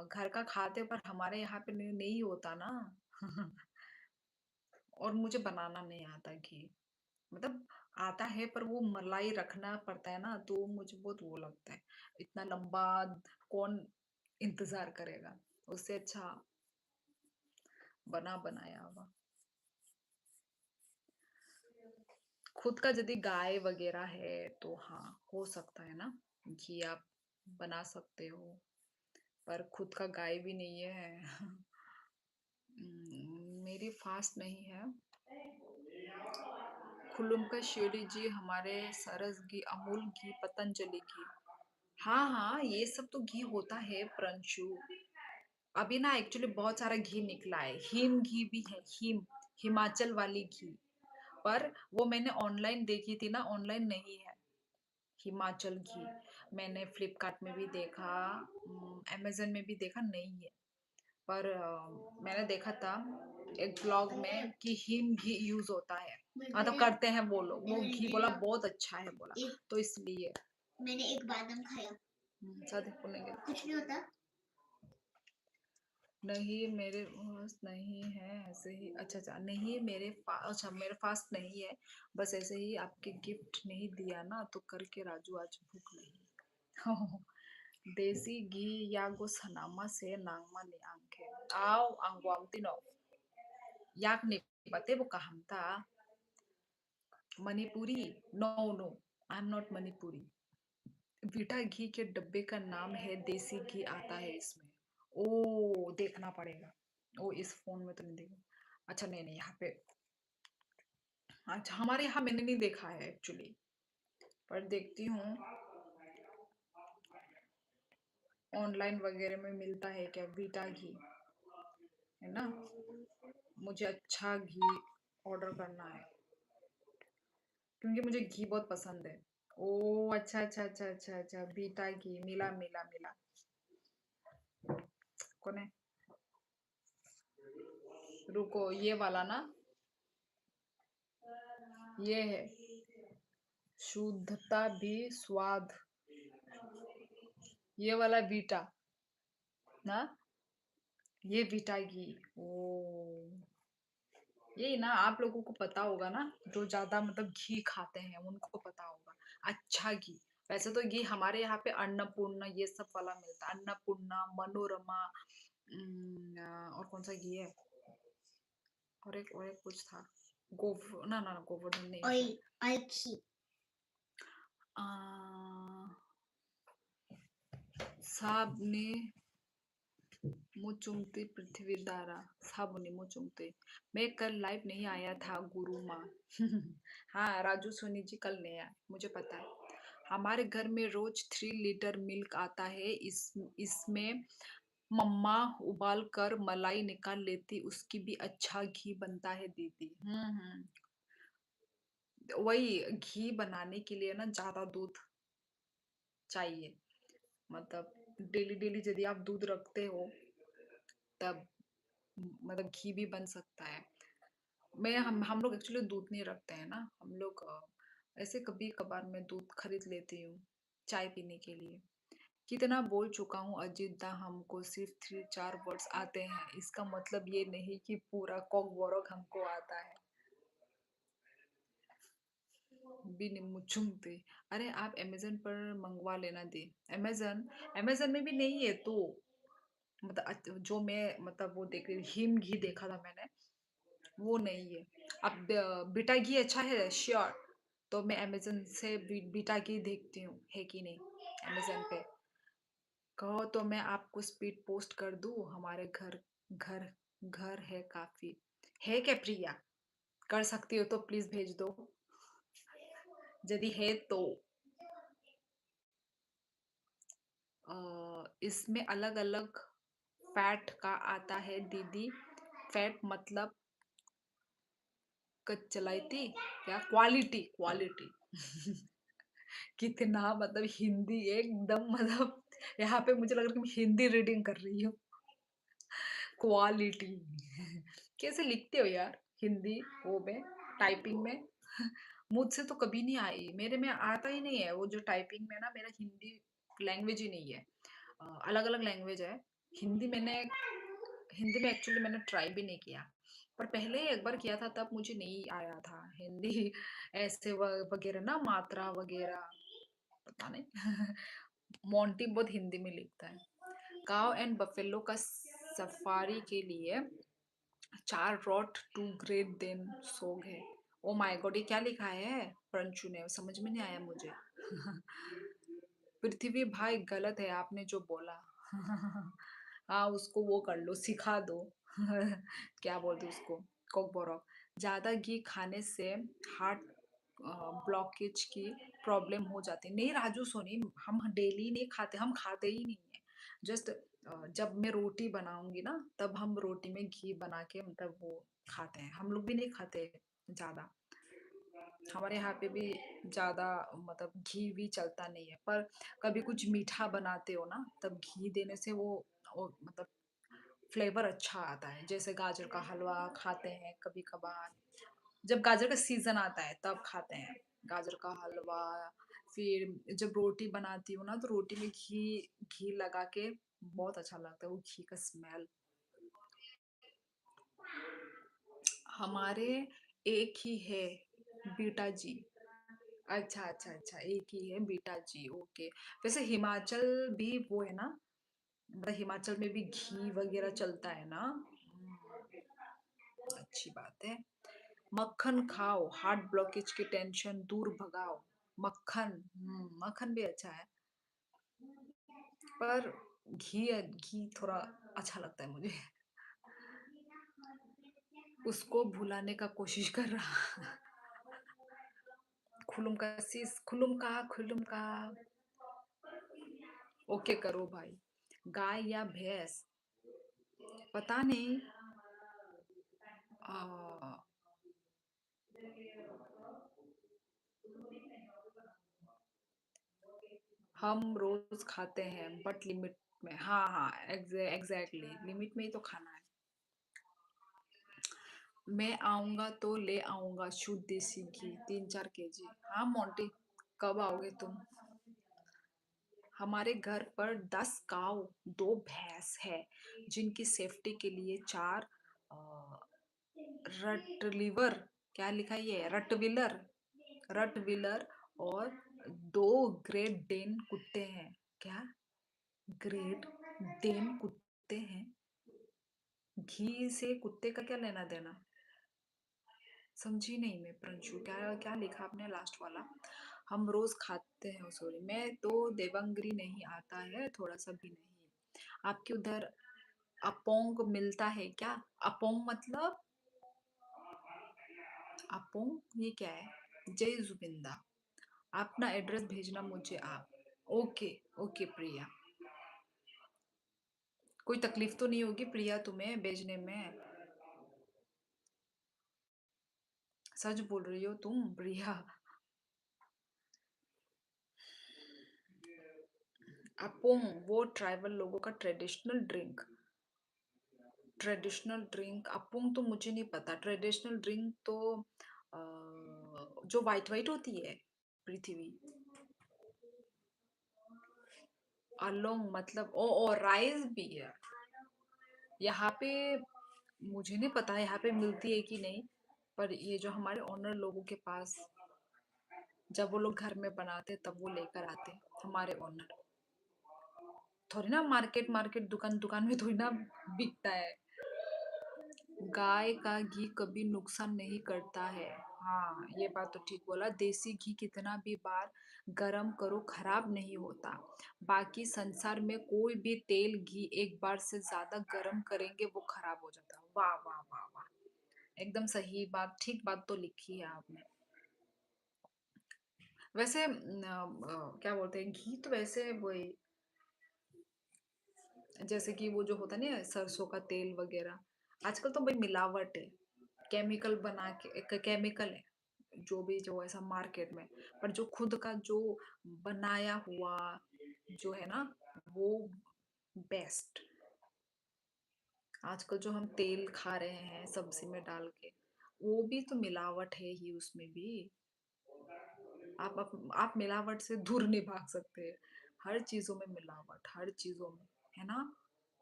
घर का खाते पर हमारे यहाँ पे नहीं होता ना और मुझे बनाना नहीं आता घी मतलब आता है पर वो मलाई रखना पड़ता है ना तो मुझे बहुत वो लगता है इतना लंबा कौन इंतजार करेगा उससे अच्छा बना बनाया हुआ खुद का यदि गाय वगैरह है तो हाँ हो सकता है ना घी आप बना सकते हो पर खुद का गाय भी नहीं है मेरी फास्ट नहीं है खुल्लुम का शिरडी जी हमारे सरस घी अमूल घी पतंजलि घी हाँ हाँ ये सब तो घी होता है प्रंशु अभी ना एक्चुअली बहुत सारा घी निकला है हिम घी भी है हिमाचल वाली घी पर वो मैंने ऑनलाइन देखी थी ना ऑनलाइन नहीं है हिमाचल घी। मैंने फ्लिपकार्ट में भी देखा, अमेज़न में भी देखा, नहीं है। पर मैंने देखा था एक ब्लॉग में कि हिम घी यूज़ होता है। मतलब करते हैं वो लोग। वो घी बोला बहुत अच्छा है बोला, तो इसलिए। मैंने एक बादाम खाया, शादी बोलेंगे। कुछ नहीं होता। नहीं मेरे पास नहीं है, ऐसे ही। अच्छा नहीं मेरे अच्छा मेरे पास नहीं है, बस ऐसे ही आपके गिफ्ट नहीं दिया ना तो करके राजू आज भूख नहीं। Desi gi yago sanama se nangma ni angke. Au angwam tino. Yak ni pate bo kahamta. Manipuri? No no, I am not Manipuri. Vita घी के डब्बे का नाम है देसी घी आता है इसमें। ओ देखना पड़ेगा। ओ इस फोन में तो नहीं देखा। अच्छा नहीं नहीं यहाँ पे। अच्छा हमारे यहाँ मैंने नहीं देखा है एक्चुअली, पर देखती हूँ ऑनलाइन वगैरह में मिलता है क्या वीटा घी, है ना। मुझे अच्छा घी ऑर्डर करना है क्योंकि मुझे घी बहुत पसंद है। ओ अच्छा अच्छा अच्छा अच्छा अच्छा, बीटा घी मिला मिला मिला। कौन है? रुको, ये वाला ना, ये है शुद्धता भी स्वाद, ये वाला बीटा ना, ये बीटा घी। ओ यही ना, आप लोगों को पता होगा ना, जो ज्यादा मतलब घी खाते हैं उनको पता होगा। अच्छा घी। वैसे तो घी हमारे यहाँ पे अन्नपूर्णा ये सब वाला मिलता है, अन्नपूर्णा, मनोरमा, और कौन सा घी है, और एक कुछ था, ना ना ना, गोवर्धन नहीं है ऑयल, शायद। ऑयल घी। आ, साबने मुचुंगते पृथ्वी दारा, साबुनी मुचुंगते। मैं कल लाइव नहीं आया था गुरु माँ। हाँ राजू सोनी जी कल नहीं आया, मुझे पता है। हमारे घर में रोज 3 लीटर मिल्क आता है, इसमें मम्मा उबाल कर मलाई निकाल लेती, उसकी भी अच्छा घी बनता है दीदी। वही घी बनाने के लिए ना ज्यादा दूध चाहिए, मतलब डेली डेली यदि आप दूध रखते हो तब मतलब घी भी बन सकता है। हम लोग एक्चुअली दूध नहीं रखते हैं ना, हम लोग ऐसे कभी कभार मैं दूध खरीद लेती हूँ चाय पीने के लिए। कितना बोल चुका हूँ अजीत दा, हमको सिर्फ 3-4 वर्ड्स आते हैं, इसका मतलब ये नहीं कि पूरा कॉक बोरोक हमको आता है। बिन मुचुंगते। अरे आप अमेजन पर मंगवा लेना दे। अमेजन, अमेजन में भी नहीं है तो, मतलब जो मैं मतलब वो देख रही हिम घी देखा था मैंने, वो नहीं है। अब बीटा घी अच्छा है श्योर, तो मैं अमेजन से बीटा घी देखती हूँ है कि नहीं अमेजन पे। कहो तो मैं आपको स्पीड पोस्ट कर दूँ, हमारे घर घर घर है काफी। है क्या प्रिया? कर सकती हो तो प्लीज भेज दो यदि है तो। इसमें अलग अलग फैट का आता है दीदी। फैट मतलब कचलाइती, क्या क्वालिटी क्वालिटी। कितना मतलब हिंदी एकदम, मतलब यहाँ पे मुझे लग रहा है कि मैं हिंदी रीडिंग कर रही हूँ। क्वालिटी। कैसे लिखते हो यार हिंदी वो में, टाइपिंग में? मुझसे तो कभी नहीं आई, मेरे में आता ही नहीं है वो जो टाइपिंग में ना, मेरा हिंदी लैंग्वेज ही नहीं है। अलग अलग लैंग्वेज है। हिंदी मैंने हिंदी में एक्चुअली मैंने ट्राई भी नहीं किया, पर पहले एक बार किया था तब मुझे नहीं आया था हिंदी। ऐसे वगैरह ना, मात्रा वगैरह पता नहीं। मोंटी बहुत हिंदी में लिखता है। काव एंड बफेलो का सफारी के लिए 4 रॉट 2 ग्रेट देन सोग है। ओ माय गॉड, ये क्या लिखा है प्रंचू ने, समझ में नहीं आया मुझे। पृथ्वी भाई गलत है आपने जो बोला। हाँ उसको वो कर लो, सिखा दो। क्या बोलते उसको, कोक बोरोक। ज्यादा घी खाने से हार्ट ब्लॉकेज की प्रॉब्लम हो जाती है। नहीं राजू सोनी, हम डेली नहीं खाते, हम खाते ही नहीं है। जस्ट जब मैं रोटी बनाऊंगी ना तब हम रोटी में घी बना के मतलब वो खाते हैं, हम लोग भी नहीं खाते ज्यादा। हमारे यहाँ पे भी ज़्यादा मतलब घी भी चलता नहीं है, पर कभी कुछ मीठा बनाते हो ना, तब घी देने से वो मतलब फ्लेवर अच्छा आता है। जैसे गाजर का हलवा खाते हैं कभी-कभार, जब गाजर का सीज़न आता है तब खाते हैं गाजर का हलवा। फिर जब रोटी बनाती हूँ ना, तो रोटी में घी घी लगा के बहुत अच्छा लगता है वो घी का स्मेल। हमारे एक ही है बीटा जी। अच्छा, अच्छा, अच्छा, एक ही है बीटा जी, ओके। वैसे हिमाचल भी वो है ना, मतलब हिमाचल में भी घी वगैरह चलता है ना? अच्छी बात है। मक्खन खाओ, हार्ट ब्लॉकेज की टेंशन दूर भगाओ। मक्खन, मक्खन भी अच्छा है, पर घी थोड़ा अच्छा लगता है मुझे। उसको भुलाने का कोशिश कर रहा। खुलुम का ओके करो भाई। गाय या भैंस? पता नहीं। आ, हम रोज खाते हैं बट लिमिट में। हाँ हाँ, एग्जैक्टली लिमिट में ही तो खाना है। मैं आऊंगा तो ले आऊंगा शुद्ध देसी घी 3-4 केजी। हाँ मोंटी, कब आओगे तुम? हमारे घर पर 10 काऊ, 2 भैंस है, जिनकी सेफ्टी के लिए 4 रटलिवर, क्या लिखा है ये, रटविलर, रटविलर और 2 ग्रेट डेन कुत्ते हैं। क्या? ग्रेट डेन कुत्ते हैं? घी से कुत्ते का क्या लेना देना? समझी नहीं मैं प्रिंशु, क्या क्या लिखा आपने लास्ट वाला? हम रोज खाते हैं, सॉरी मैं तो देवंगरी नहीं आता है थोड़ा सा भी नहीं। आपके उधर अपोंग मिलता है क्या? अपोंग मतलब? अपोंग ये क्या है? जय जुबिंदा। अपना एड्रेस भेजना मुझे आप। ओके, ओके प्रिया। कोई तकलीफ तो नहीं होगी प्रिया तुम्हें भेजने में? सच बोल रही हो तुम प्रिया? अपोंग वो ट्राइबल लोगों का ट्रेडिशनल ड्रिंक। अपोंग तो मुझे नहीं पता। ट्रेडिशनल ड्रिंक तो जो वाइट वाइट होती है, पृथ्वी। अलोंग मतलब ओ राइस बियर। यहाँ पे मुझे नहीं पता यहाँ पे मिलती है कि नहीं, पर ये जो हमारे ओनर लोगों के पास, जब वो लोग घर में बनाते तब वो लेकर आते हमारे ओनर। थोड़ी ना मार्केट मार्केट दुकान दुकान में थोड़ी ना बिकता है। गाय का घी कभी नुकसान नहीं करता है। हाँ, ये बात तो ठीक बोला। देसी घी कितना भी बार गरम करो खराब नहीं होता। बाकी संसार में कोई भी तेल घी एक बार से ज्यादा गरम करेंगे वो खराब हो जाता है। वाह वाह वाह वाह, एकदम सही बात, ठीक बात तो लिखी है आपने। वैसे क्या बोलते हैं, घी तो वैसे वही, जैसे कि वो जो होता नहीं है सरसों का तेल वगैरह, आजकल तो भाई मिलावट है। केमिकल बना के एक केमिकल है, जो भी जो ऐसा मार्केट में, पर जो खुद का जो बनाया हुआ जो है ना, वो बेस्ट। आजकल जो हम तेल खा रहे हैं सब्जी में डाल के, वो भी तो मिलावट है ही उसमें भी। आप मिलावट से दूर नहीं भाग सकते। हर चीजों में मिलावट, हर चीजों में, है ना?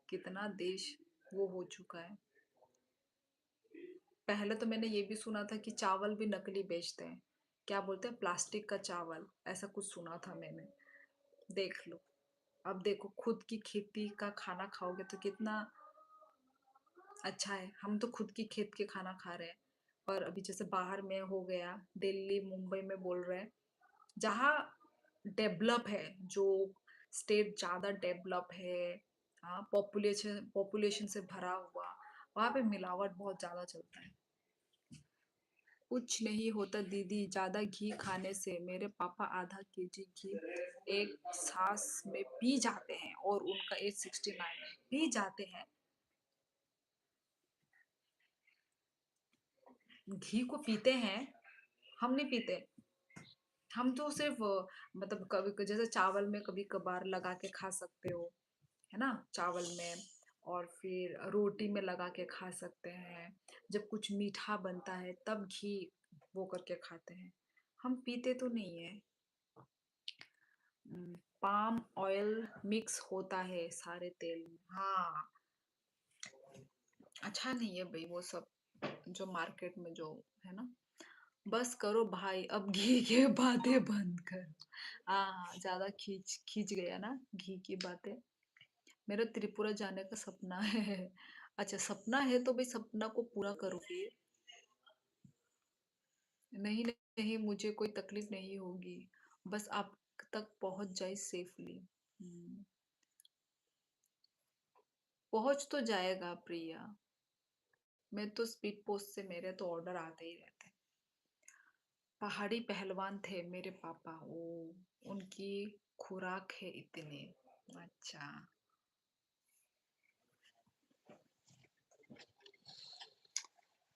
कितना देश वो हो चुका है। पहले तो मैंने ये भी सुना था कि चावल भी नकली बेचते हैं। क्या बोलते हैं, प्लास्टिक का चावल, ऐसा कुछ सुना था मैंने। देख लो, अब देखो खुद की खेती का खाना खाओगे तो कितना अच्छा है। हम तो खुद की खेत के खाना खा रहे हैं, पर अभी जैसे बाहर में हो गया, दिल्ली मुंबई में बोल रहे हैं, जहाँ डेवलप है, जो स्टेट ज्यादा डेवलप है, हाँ, पॉपुलेशन पॉपुलेशन से भरा हुआ, वहाँ पे मिलावट बहुत ज्यादा चलता है। कुछ नहीं होता दीदी ज्यादा घी खाने से। मेरे पापा आधा केजी घी एक सांस में पी जाते हैं और उनका एज 69 है। पी जाते हैं? घी को पीते हैं? हम नहीं पीते। हम तो सिर्फ मतलब कभी जैसे चावल में कभी कभार लगा के खा सकते हो, है ना? चावल में, और फिर रोटी में लगा के खा सकते हैं। जब कुछ मीठा बनता है तब घी वो करके खाते हैं। हम पीते तो नहीं है। पाम ऑयल मिक्स होता है सारे तेल में। हाँ, अच्छा नहीं है भाई वो सब जो मार्केट में जो है ना। बस करो भाई, अब घी के बातें बंद कर। हाँ, ज्यादा खींच खींच गया ना घी की बातें। मेरा त्रिपुरा जाने का सपना है। अच्छा, सपना है तो भाई सपना को पूरा करो फिर। नहीं नहीं, मुझे कोई तकलीफ नहीं होगी, बस आप तक पहुंच जाए सेफली। पहुंच तो जाएगा प्रिया। मैं तो स्पीड पोस्ट से मेरे तो ऑर्डर आते ही रहते। पहाड़ी पहलवान थे मेरे पापा, वो उनकी खुराक है इतने। अच्छा।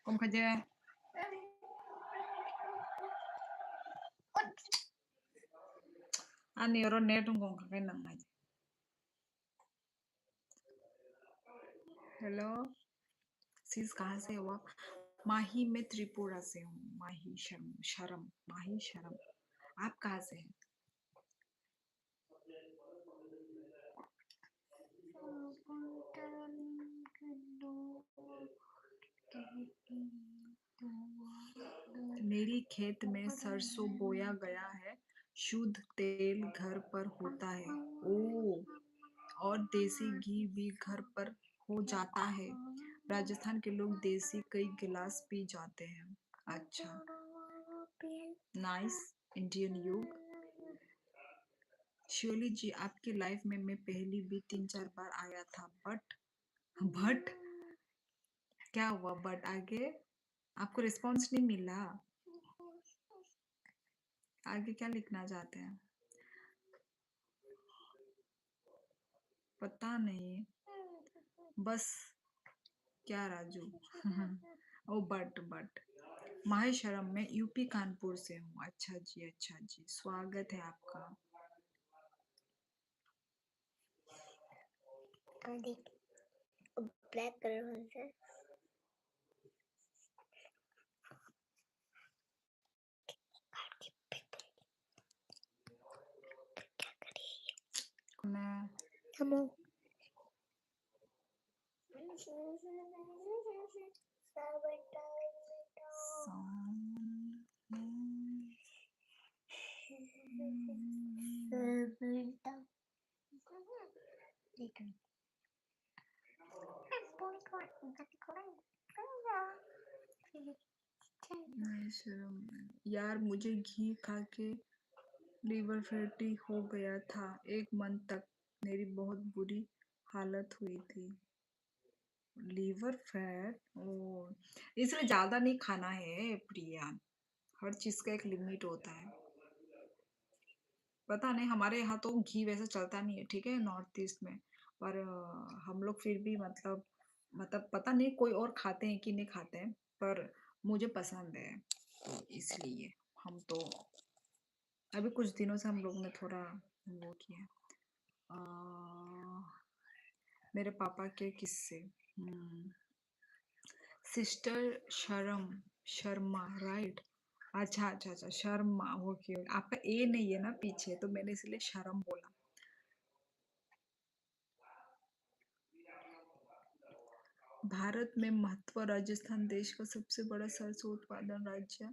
कौन खजे ani oro net ngong ka nang ngai. Hello, sis कहाँ से हो आप? माही, मैं त्रिपुरा से हूँ। माही शर्म शर्म माही शर्म। आप कहाँ से हैं? मेरी खेत में सरसों बोया गया है। शुद्ध तेल घर पर होता है। ओ, और देसी घी भी घर पर हो जाता है। राजस्थान के लोग देसी कई गिलास पी जाते हैं। अच्छा, नाइस इंडियन युग। शियोली जी, आपकी लाइफ में मैं पहली भी 3-4 बार आया था, बट क्या हुआ? बट आगे आपको रिस्पॉन्स नहीं मिला? आगे क्या लिखना चाहते हैं? पता नहीं, बस क्या राजू। ओ बट माहेश्वरम में यूपी कानपुर से हूँ। अच्छा जी, अच्छा जी, स्वागत है आपका। देख ब्लैक कलर से मैं हम माहेश्वरम में यार, मुझे घी खा के लीवर फैटी हो गया था। 1 मंथ तक मेरी बहुत बुरी हालत हुई थी। लीवर फैट, ओ, इसलिए ज्यादा नहीं खाना है प्रिया। हर चीज का एक लिमिट होता है। पता नहीं, हमारे यहाँ तो घी वैसे चलता नहीं है, ठीक है, नॉर्थ ईस्ट में। पर हम लोग फिर भी मतलब पता नहीं कोई और खाते हैं कि नहीं खाते हैं, पर मुझे पसंद है, तो इसलिए हम तो अभी कुछ दिनों से हम लोग ने थोड़ा वो किया। मेरे पापा के किस्से। Sister Sharma, right? अच्छा अच्छा अच्छा, शर्मा, ओके। आपका ए नहीं है ना पीछे, तो मैंने इसलिए शर्म बोला। भारत में महत्व, राजस्थान देश का सबसे बड़ा सरसों उत्पादन राज्य।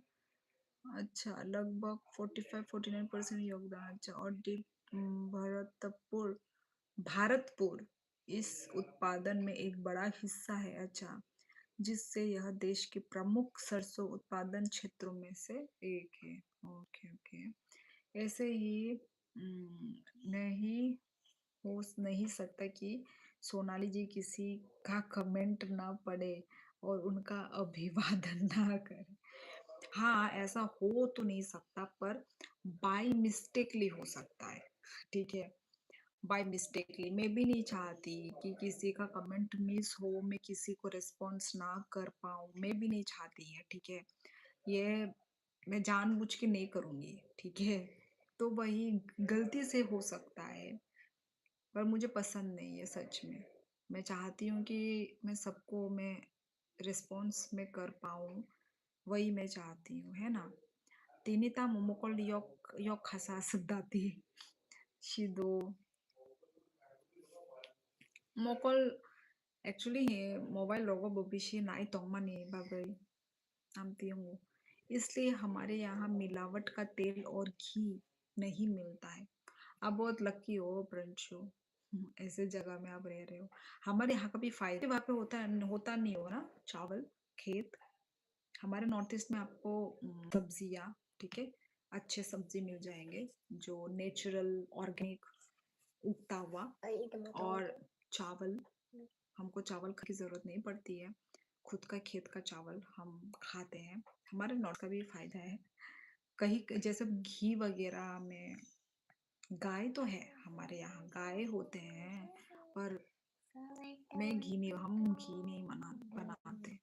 अच्छा, लगभग 45-49% योगदान। अच्छा, और भरतपुर भारतपुर इस उत्पादन में एक बड़ा हिस्सा है। अच्छा, जिससे यह देश के प्रमुख सरसों उत्पादन क्षेत्रों में से एक है। Okay okay. ऐसे ही नहीं हो नहीं सकता कि सोनाली जी किसी का कमेंट ना पढ़े और उनका अभिवादन ना करे। हाँ, ऐसा हो तो नहीं सकता, पर बाय मिस्टेकली हो सकता है, ठीक है। बाय मिस्टेकली मैं भी नहीं चाहती कि किसी का कमेंट मिस हो, मैं किसी को रिस्पॉन्स ना कर पाऊँ, मैं भी नहीं चाहती है, ठीक है। ये मैं जानबूझ के नहीं करूँगी, ठीक है? तो वही गलती से हो सकता है, पर मुझे पसंद नहीं है सच में। मैं चाहती हूँ कि मैं रिस्पॉन्स में कर पाऊँ, वही मैं चाहती हूँ, है ना? Tinita momokol yok kasasagdati. Shido. Mokol actually है मोबाइल लोगो भविष्य नाई तोंगमानी बागई आमतींगो इसलिए हमारे यहाँ मिलावट का तेल और घी नहीं मिलता है आप बहुत लकी हो प्रिंशु ऐसे जगह में आप रह रहे हो हमारे यहाँ का भी फायदा वहाँ पे होता नहीं होगा ना चावल खेत हमारे नॉर्थ ईस्ट में आपको सब्जियाँ ठीक है अच्छे सब्जी मिल जाएंगे जो नेचुरल ऑर्गेनिक उगता हुआ और चावल हमको चावल की ज़रूरत नहीं पड़ती है खुद का खेत का चावल हम खाते हैं हमारे नॉर्थ का भी फायदा है कहीं जैसे घी वगैरह में गाय तो है हमारे यहाँ गाय होते हैं पर हम घी नहीं बनाते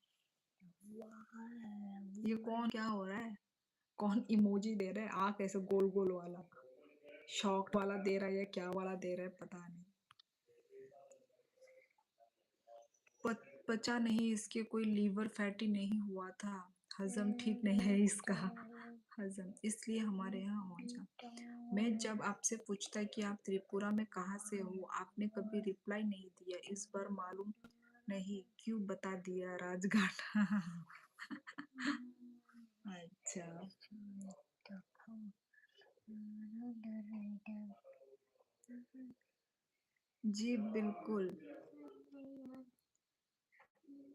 ये कौन क्या हो रहा है कौन इमोजी दे रहा है आँख ऐसे गोल गोल वाला शॉक्ड वाला दे रहा है या क्या वाला दे रहा है पता नहीं पचा नहीं इसके कोई लीवर फैटी नहीं हुआ था हजम ठीक नहीं है इसका हजम इसलिए हमारे यहाँ हो जा मैं जब आपसे पूछता कि आप त्रिपुरा में कहाँ से हो आपने कभी रिप्लाई नहीं दिया इस बार मालूम नहीं क्यों बता दिया राजघाट अच्छा जी बिल्कुल